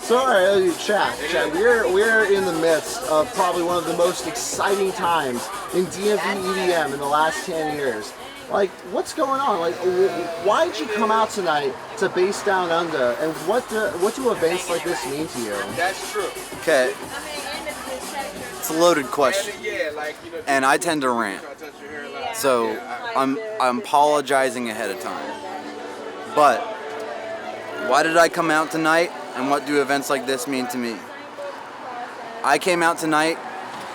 So, all right, Shak, we're in the midst of probably one of the most exciting times in DMV EDM in the last 10 years. Like, what's going on? Like, why did you come out tonight to Bass Down Under, and what do events like this mean to you? That's true. Okay, it's a loaded question, and I tend to rant, so I'm apologizing ahead of time. But why did I come out tonight, and what do events like this mean to me? I came out tonight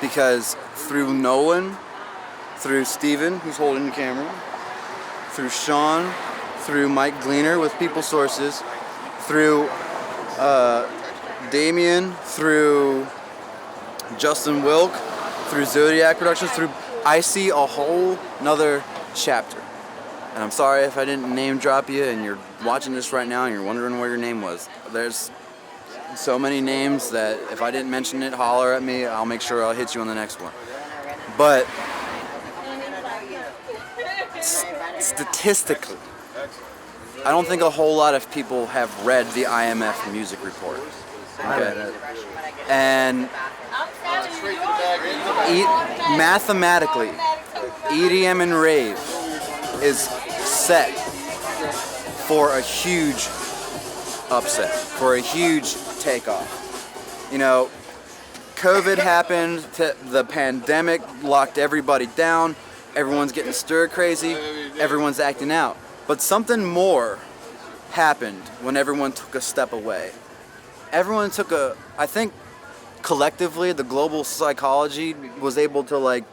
because through Nolan, through Steven, who's holding the camera, through Sean, through Mike Gleaner with People Sources, through Damien, through Justin Wilk, through Zodiac Productions, I see a whole nother chapter. And I'm sorry if I didn't name drop you and you're watching this right now and you're wondering where your name was. There's so many names that if I didn't mention it, holler at me. I'll make sure I'll hit you on the next one. But statistically, I don't think a whole lot of people have read the IMF music report. Okay? And mathematically, EDM and Rave is set for a huge upset, for a huge takeoff. You know, COVID happened, the pandemic locked everybody down, everyone's getting stir crazy, everyone's acting out. But something more happened when everyone took a step away. Everyone took I think collectively the global psychology was able to like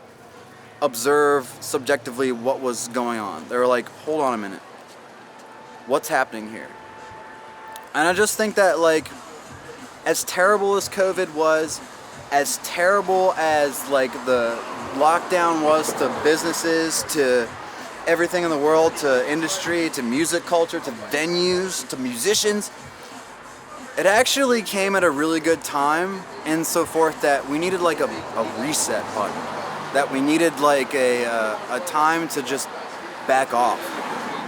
observe subjectively what was going on. They were like, hold on a minute, what's happening here? And I just think that like, as terrible as COVID was, as terrible as like the lockdown was to businesses, to everything in the world, to industry, to music culture, to venues, to musicians, it actually came at a really good time and so forth that we needed like a reset button, that we needed like a time to just back off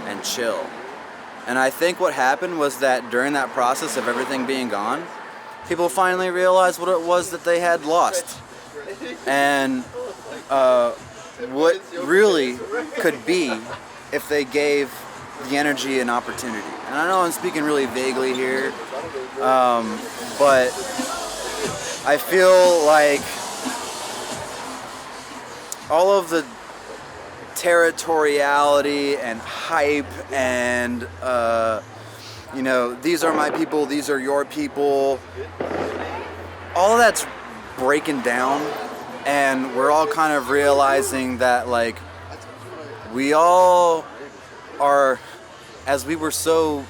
and chill. And I think what happened was that during that process of everything being gone, people finally realized what it was that they had lost. And what really could be if they gave the energy an opportunity. And I know I'm speaking really vaguely here, but I feel like all of the territoriality and hype and you know, these are my people, these are your people, all of that's breaking down, and we're all kind of realizing that like we all are, as we were so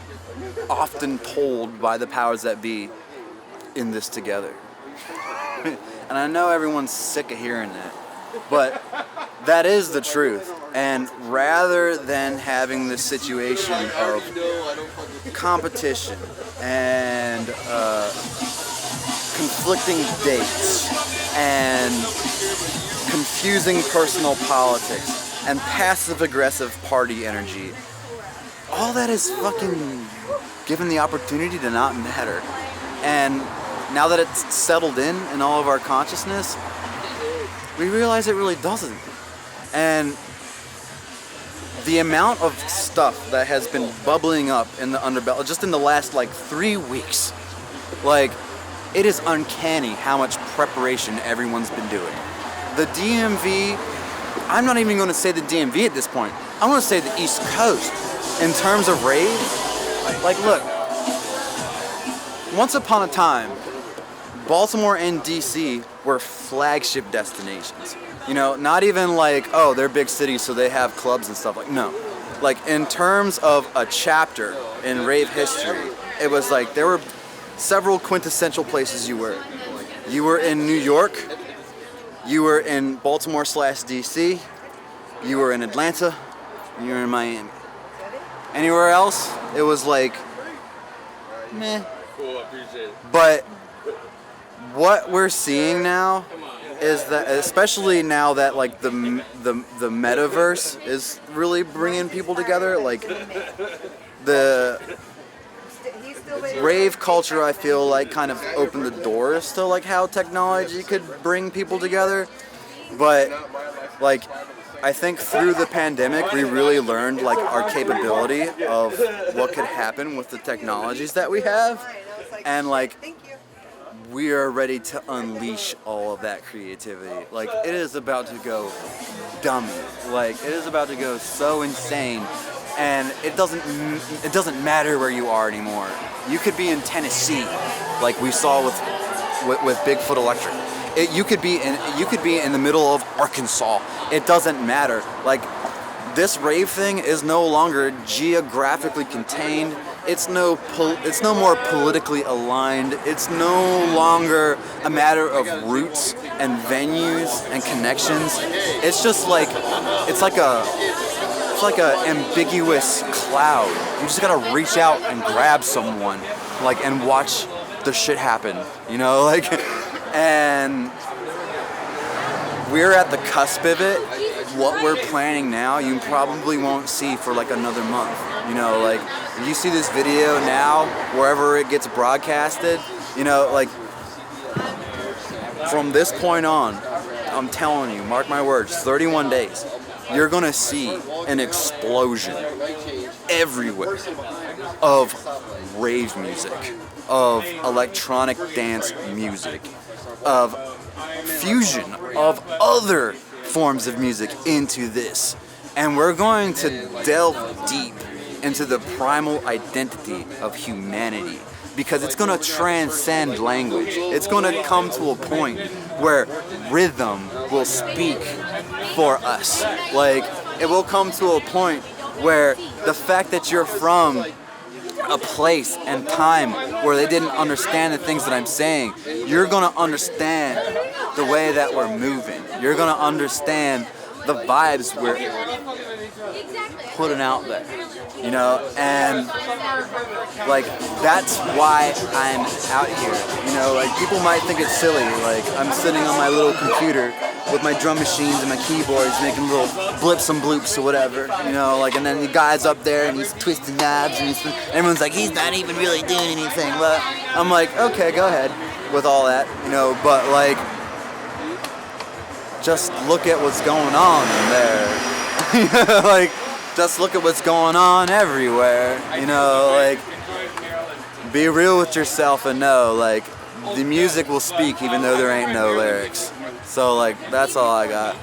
often told by the powers that be, in this together. And I know everyone's sick of hearing that, but that is the truth. And rather than having this situation of competition and conflicting dates and confusing personal politics and passive-aggressive party energy, all that is fucking given the opportunity to not matter. And now that it's settled in all of our consciousness, we realize it really doesn't. And the amount of stuff that has been bubbling up in the underbelly just in the last like 3 weeks, like, it is uncanny how much preparation everyone's been doing. The DMV, I'm not even going to say the DMV at this point. I'm going to say the East Coast. In terms of rave, like, look, once upon a time, Baltimore and DC were flagship destinations. You know, not even like, oh, they're big cities so they have clubs and stuff. Like, no. Like, in terms of a chapter in rave history, it was like there were several quintessential places you were. You were in New York, you were in Baltimore/DC, you were in Atlanta, and you were in Miami. Anywhere else, it was like, meh. Cool, appreciate it. But what we're seeing now is that, especially now that like the metaverse is really bringing people together, like the rave culture, I feel like, kind of opened the doors to like how technology could bring people together. But like, I think through the pandemic, we really learned like our capability of what could happen with the technologies that we have, and like we are ready to unleash all of that creativity. Like, it is about to go dummy. Like, it is about to go so insane, and it doesn't matter where you are anymore. You could be in Tennessee, like we saw with Bigfoot Electric. You could be in the middle of Arkansas. It doesn't matter. Like, this rave thing is no longer geographically contained. It's no more politically aligned. It's no longer a matter of roots and venues and connections. It's just like it's like a ambiguous cloud. You just gotta reach out and grab someone, like, and watch the shit happen. You know, like. And we're at the cusp of it. What we're planning now, you probably won't see for like another month. You know, like, if you see this video now, wherever it gets broadcasted, you know, like, from this point on, I'm telling you, mark my words, 31 days, you're gonna see an explosion everywhere of rave music, of electronic dance music, of fusion of other forms of music into this. And we're going to delve deep into the primal identity of humanity, because it's going to transcend language. It's going to come to a point where rhythm will speak for us. Like, it will come to a point where the fact that you're from a place and time where they didn't understand the things that I'm saying, you're gonna understand the way that we're moving. You're gonna understand the vibes we're putting out there, you know? And like, that's why I'm out here, you know? Like, people might think it's silly, like, I'm sitting on my little computer with my drum machines and my keyboards making little blips and bloops or whatever, you know, like, and then the guy's up there and he's twisting knobs and everyone's like, he's not even really doing anything. But I'm like, okay, go ahead with all that, you know, but like, just look at what's going on there. Like, just look at what's going on everywhere, you know, like, be real with yourself and know, like, the music will speak even though there ain't no lyrics. So, like, that's all I got.